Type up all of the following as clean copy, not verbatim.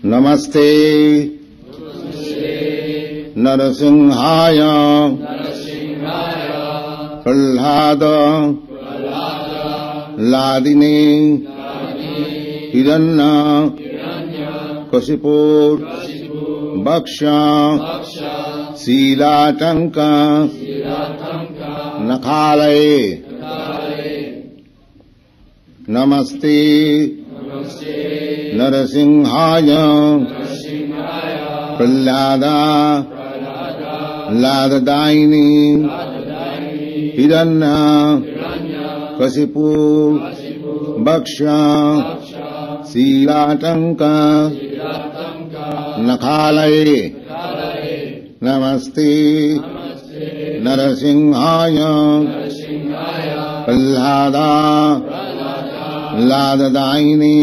नमस्ते नरसिंहाय प्रह्लाद लादिने हिरण्य कशिपो वक्ष शीलाटंक नखालये नमस्ते नरसिंहाय प्रह्लाद लाददायिनी हिरण्य कशिपु वक्ष शीलाटंक नखालये नमस्ते नरसिंहाय प्रह्लाद लाददायिनी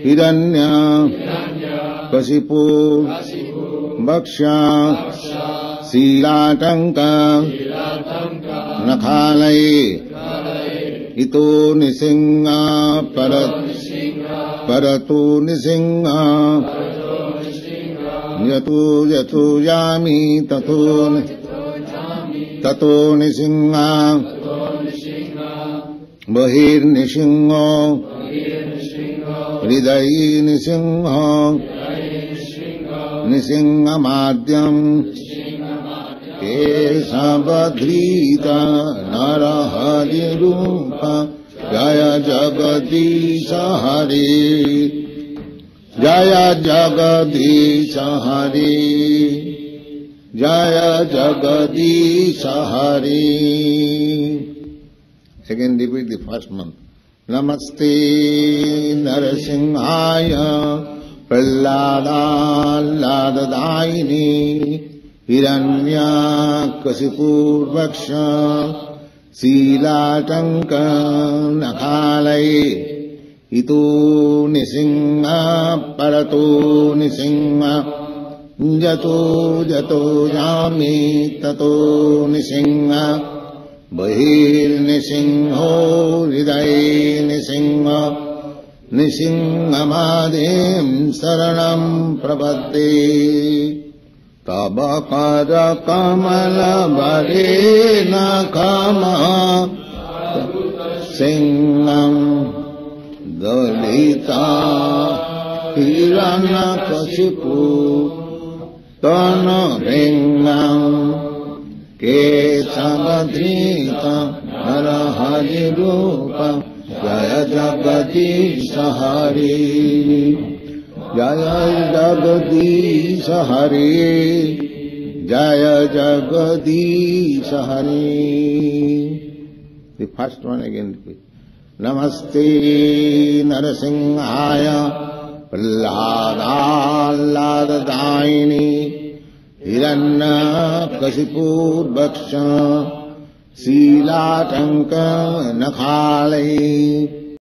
हिरण्य कशिपु वक्ष शीलाटंक नखालये इतो निसिंह परतो निसिंह यतो यतो यामि ततो निसिंह बहिर्निसिंह हृदये निसिंह निसिंहमाद्यम् केशवधृत नरहरिरूप जय जगदीश हरे जय जगदीश हरे जय जगदीश हरे. Again repeat the first month. Namaste Narasimhaya Prahlada Ladadayini Hiranya Kasipurvaksha Silatanka Nakhalaye Ito Nisingha Parato Nisingha Jato Jato Yami Tato Nisingha बहिर्निसिंहो हृदये निसिंह निसिंहमादिं शरणं प्रपद्ये तव कर कमल वरेण खमः सिंहं दलिता हिरण्यकशिपु तनभिन्नं केशवधृत नरहरिरूप जय जगदीश हरे जय जगदीश हरे जय जगदीश हरे. The first one again repeat. Namaste Narasimhaya Prahlada हिरण्य कशिपुर्वक्ष शीलाटंक नखालये